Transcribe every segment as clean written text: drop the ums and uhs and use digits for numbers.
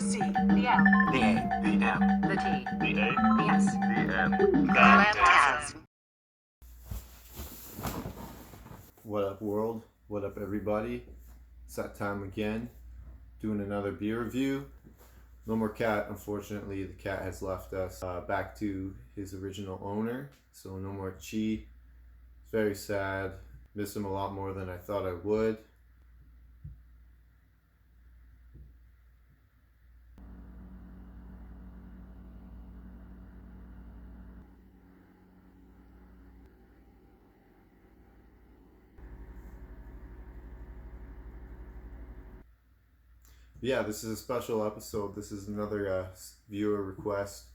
C, the L, the A, the M, the T, the A, the S, the M. Clamtasm. What up, world? What up, everybody? It's that time again, doing another beer review. No more cat, unfortunately. The cat has left us back to his original owner, so no more Chi. It's very sad. Miss him a lot more than I thought I would. Yeah, this is a special episode. This is another viewer request.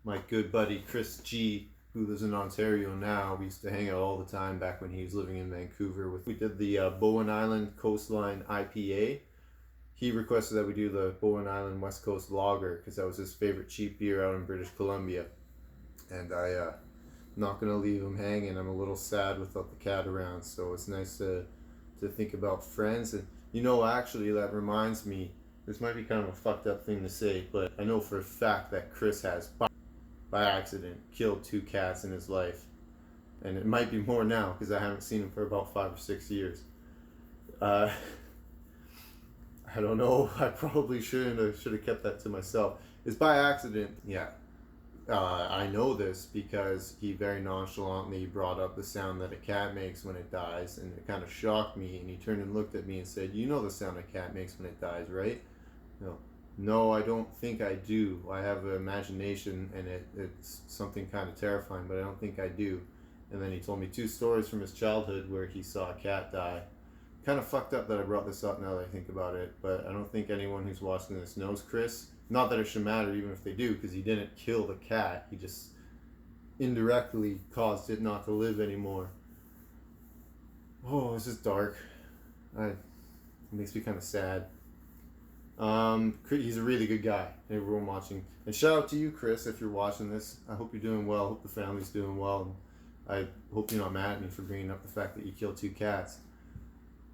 My good buddy Chris G, who lives in Ontario now, we used to hang out all the time back when he was living in Vancouver. We did the Bowen Island Coastline IPA. He requested that we do the Bowen Island West Coast Lager because that was his favorite cheap beer out in British Columbia. And I'm not going to leave him hanging. I'm a little sad without the cat around, so it's nice to think about friends. And actually, that reminds me, this might be kind of a fucked up thing to say, but I know for a fact that Chris has, by accident, killed 2 cats in his life. And it might be more now because I haven't seen him for about 5 or 6 years. I don't know. I probably should have kept that to myself. It's by accident. Yeah. I know this because he very nonchalantly brought up the sound that a cat makes when it dies, and it kind of shocked me. And he turned and looked at me and said, "You know the sound a cat makes when it dies, right?" No, I don't think I do. I have an imagination, and it's something kind of terrifying, but I don't think I do. And then he told me 2 stories from his childhood where he saw a cat die. Kind of fucked up that I brought this up now that I think about it, but I don't think anyone who's watching this knows Chris. Not that it should matter even if they do, because he didn't kill the cat. He just indirectly caused it not to live anymore. Oh, this is dark. It makes me kind of sad. He's a really good guy, everyone watching. And shout out to you, Chris, if you're watching this. I hope you're doing well. I hope the family's doing well. And I hope you're not mad at me for bringing up the fact that you killed 2 cats.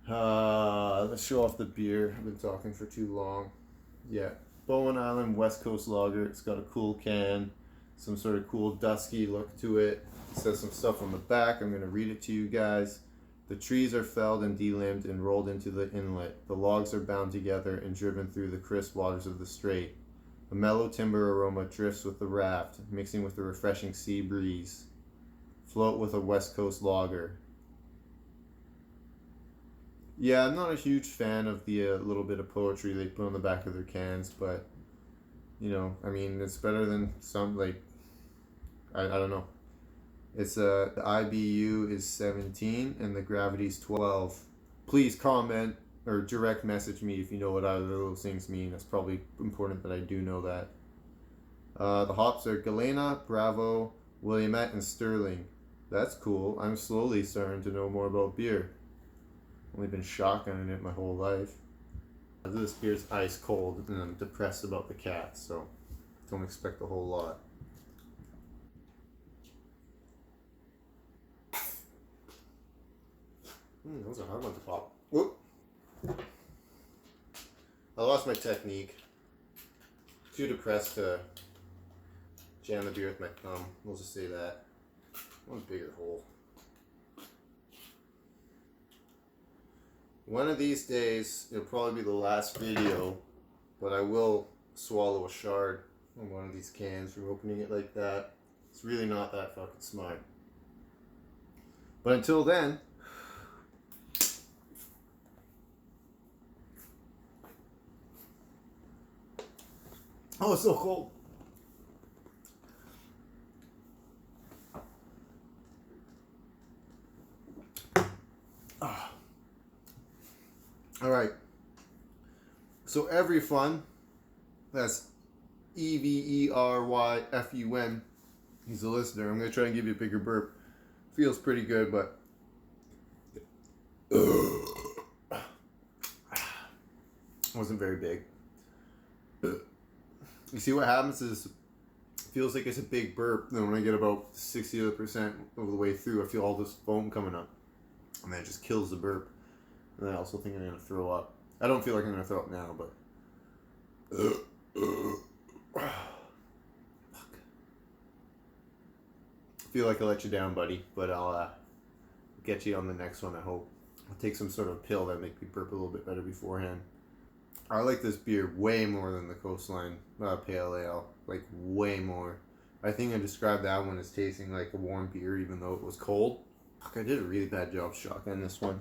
Let's show off the beer. I've been talking for too long. Yeah, Bowen Island West Coast Lager. It's got a cool can, some sort of cool dusky look to it. It says some stuff on the back. I'm going to read it to you guys. The trees are felled and delimbed and rolled into the inlet. The logs are bound together and driven through the crisp waters of the strait. A mellow timber aroma drifts with the raft, mixing with the refreshing sea breeze. Float with a West Coast lager. Yeah, I'm not a huge fan of the little bit of poetry they put on the back of their cans, but, it's better than some, I don't know. It's the IBU is 17 and the gravity's 12. Please comment or direct message me if you know what either of those things mean. That's probably important that I do know that. The hops are Galena, Bravo, Willamette, and Sterling. That's cool. I'm slowly starting to know more about beer. Only been shotgunning it my whole life. This beer's ice cold and I'm depressed about the cat, so don't expect a whole lot. That was a hard one to pop. Whoop. I lost my technique. Too depressed to jam the beer with my thumb. We'll just say that. One bigger hole. One of these days, it'll probably be the last video, but I will swallow a shard on one of these cans from opening it like that. It's really not that fucking smart. But until then, oh, it's so cold. All right. So every fun, that's EVERYFUN. He's a listener. I'm going to try and give you a bigger burp. Feels pretty good, but wasn't very big. You see what happens is it feels like it's a big burp. Then when I get about 60% of the way through, I feel all this foam coming up. And that just kills the burp. And I also think I'm going to throw up. I don't feel like I'm going to throw up now, but feel like I let you down, buddy, but I'll get you on the next one, I hope. I'll take some sort of pill that make me burp a little bit better beforehand. I like this beer way more than the Coastline Pale Ale. Like, way more. I think I described that one as tasting like a warm beer even though it was cold. Fuck, I did a really bad job shotgun this one.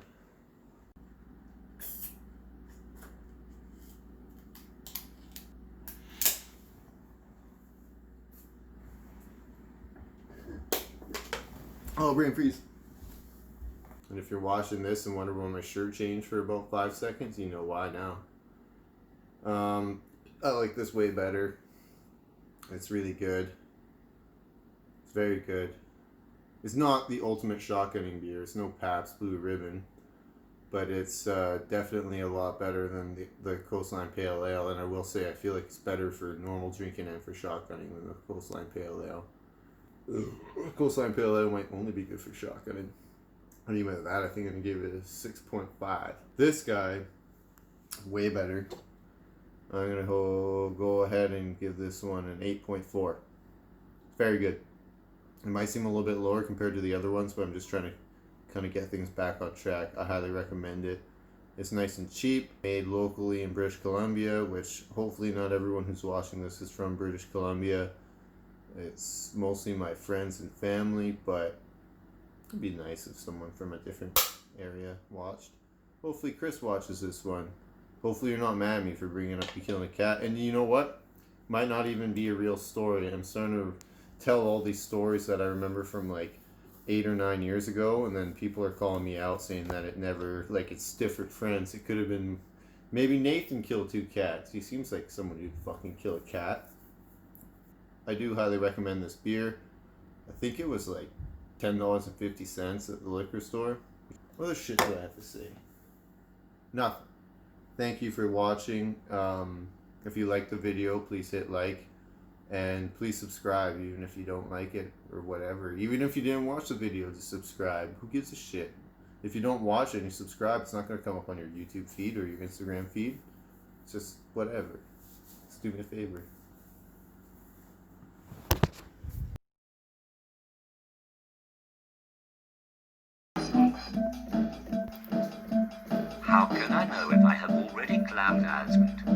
Oh, brain freeze. And if you're watching this and wonder why my shirt changed for about 5 seconds, you know why now. I like this way better. It's really good. It's very good. It's not the ultimate shotgunning beer. It's no Pabst Blue Ribbon. But it's definitely a lot better than the Coastline Pale Ale. And I will say I feel like it's better for normal drinking and for shotgunning than the Coastline Pale Ale. Coastline Pale Ale might only be good for shotgunning. And even at that, I think I'm going to give it a 6.5. This guy, way better. I'm going to go ahead and give this one an 8.4. Very good. It might seem a little bit lower compared to the other ones, but I'm just trying to kind of get things back on track. I highly recommend it. It's nice and cheap, made locally in British Columbia, which hopefully not everyone who's watching this is from British Columbia. It's mostly my friends and family, but it'd be nice if someone from a different area watched. Hopefully Chris watches this one. Hopefully you're not mad at me for bringing up you killing a cat. And you know what? Might not even be a real story. I'm starting to tell all these stories that I remember from like 8 or 9 years ago, and then people are calling me out saying that it never, like, it's different friends. It could have been, maybe Nathan killed 2 cats. He seems like someone who'd fucking kill a cat. I do highly recommend this beer. I think it was like $10.50 at the liquor store. What other shit do I have to say? Nothing. Thank you for watching. If you liked the video, please hit like. And please subscribe, even if you don't like it or whatever. Even if you didn't watch the video, just subscribe. Who gives a shit? If you don't watch it and you subscribe, it's not going to come up on your YouTube feed or your Instagram feed. It's just whatever. Just do me a favor. How can I know if I have already clamtasmed?